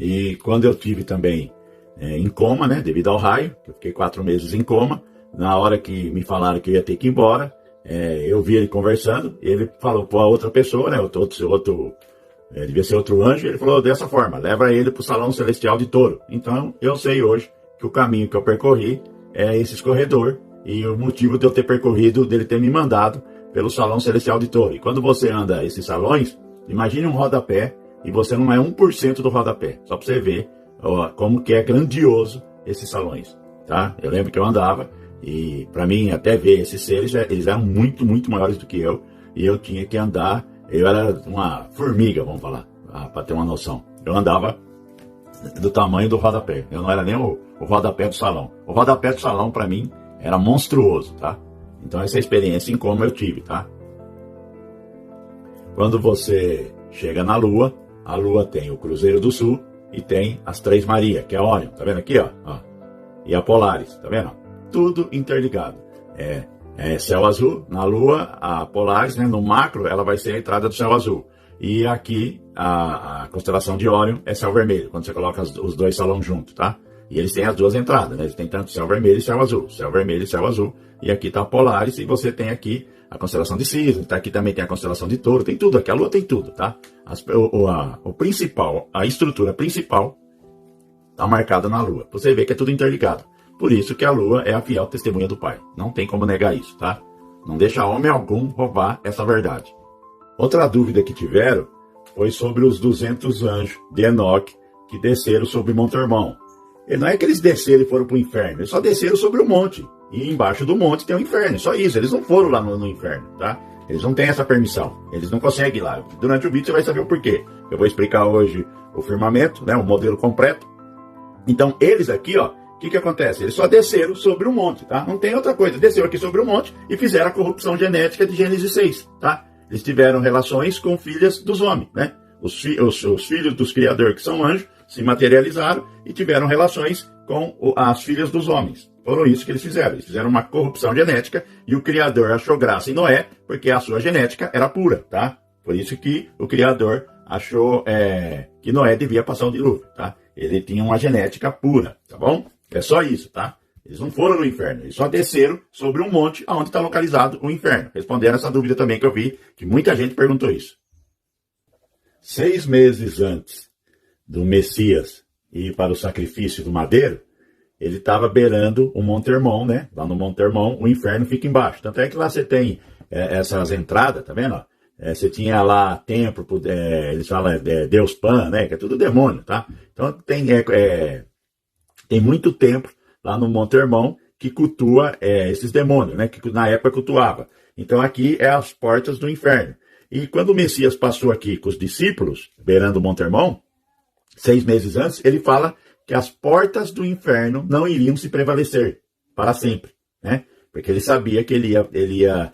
E quando eu tive também em coma, né, devido ao raio, eu fiquei 4 meses em coma, na hora que me falaram que eu ia ter que ir embora, eu vi ele conversando, ele falou com a outra pessoa, né, devia ser outro anjo, ele falou dessa forma: leva ele para o Salão Celestial de Touro. Então eu sei hoje que o caminho que eu percorri é esse corredor, e o motivo de eu ter percorrido, dele ter me mandado pelo Salão Celestial de Touro. E quando você anda esses salões, imagine um rodapé, e você não é 1% do rodapé, só para você ver como que é grandioso esses salões, tá? Eu lembro que eu andava, e para mim até ver esses seres, eles eram muito, muito maiores do que eu, e eu tinha que andar, eu era uma formiga, vamos falar, para ter uma noção. Eu andava do tamanho do rodapé, eu não era nem o rodapé do salão. O rodapé do salão para mim era monstruoso, tá? Então essa experiência em coma eu tive, tá? Quando você chega na Lua, a Lua tem o Cruzeiro do Sul e tem as Três Marias, que é a Órion, tá vendo aqui, ó? E a Polaris, tá vendo? Tudo interligado. Céu azul, na Lua, a Polaris, né, no macro, ela vai ser a entrada do céu azul. E aqui, a constelação de Órion é céu vermelho, quando você coloca os dois salões juntos, tá? E eles têm as duas entradas, né? Eles têm tanto céu vermelho e céu azul. Céu vermelho e céu azul. E aqui tá a Polaris, e você tem aqui a constelação de Cisne, tá? Aqui também tem a constelação de Touro, tem tudo aqui. A Lua tem tudo, tá? O principal, a estrutura principal tá marcada na Lua. Você vê que é tudo interligado. Por isso que a Lua é a fiel testemunha do Pai. Não tem como negar isso, tá? Não deixa homem algum roubar essa verdade. Outra dúvida que tiveram foi sobre os 200 anjos de Enoque que desceram sobre Monte Hermon. E não é que eles desceram e foram para o inferno, eles só desceram sobre o monte. E embaixo do monte tem o inferno, só isso. Eles não foram lá no inferno, tá? Eles não têm essa permissão, eles não conseguem ir lá. Durante o vídeo você vai saber o porquê. Eu vou explicar hoje o firmamento, né, o modelo completo. Então eles aqui, ó, o que acontece? Eles só desceram sobre o monte, tá? Não tem outra coisa. Desceram aqui sobre o monte e fizeram a corrupção genética de Gênesis 6, tá? Eles tiveram relações com filhas dos homens, né? Os filhos dos criadores, que são anjos, se materializaram e tiveram relações com as filhas dos homens. Foram isso que eles fizeram. Eles fizeram uma corrupção genética e o Criador achou graça em Noé, porque a sua genética era pura, tá? Por isso que o Criador achou que Noé devia passar o dilúvio, tá? Ele tinha uma genética pura, tá bom? É só isso, tá? Eles não foram no inferno, eles só desceram sobre um monte onde está localizado o inferno. Responderam essa dúvida também que eu vi, que muita gente perguntou isso. 6 meses antes do Messias ir para o sacrifício do madeiro, ele estava beirando o Monte Hermon, né? Lá no Monte Hermon, o inferno fica embaixo. Tanto é que lá você tem essas entradas, tá vendo? Você tinha lá templo, eles falam Deus Pan, né? Que é tudo demônio, tá? Então tem muito templo lá no Monte Hermon que cultua esses demônios, né? Que na época cultuava. Então aqui é as portas do inferno. E quando o Messias passou aqui com os discípulos, beirando o Monte Hermon, 6 meses antes, ele fala que as portas do inferno não iriam se prevalecer para sempre, né? Porque ele sabia que ele ia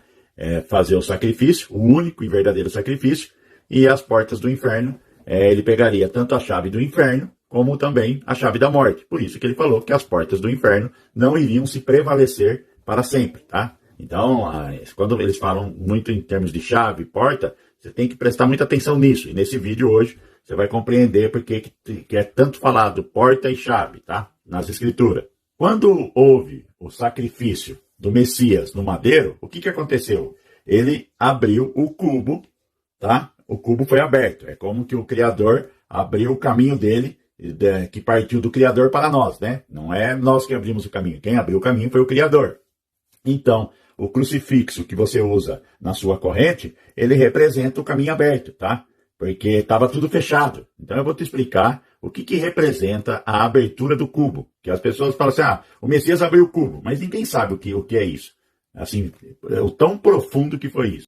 fazer o sacrifício, o único e verdadeiro sacrifício, e as portas do inferno, ele pegaria tanto a chave do inferno, como também a chave da morte. Por isso que ele falou que as portas do inferno não iriam se prevalecer para sempre, tá? Então, quando eles falam muito em termos de chave, porta, você tem que prestar muita atenção nisso. E nesse vídeo hoje, você vai compreender porque que é tanto falado porta e chave, tá? Nas escrituras. Quando houve o sacrifício do Messias no madeiro, o que aconteceu? Ele abriu o cubo, tá? O cubo foi aberto. É como que o Criador abriu o caminho dele, que partiu do Criador para nós, né? Não é nós que abrimos o caminho. Quem abriu o caminho foi o Criador. Então, o crucifixo que você usa na sua corrente, ele representa o caminho aberto, tá? Porque estava tudo fechado. Então eu vou te explicar o que representa a abertura do cubo. Que as pessoas falam assim, o Messias abriu o cubo, mas ninguém sabe o que é isso. Assim, o tão profundo que foi isso.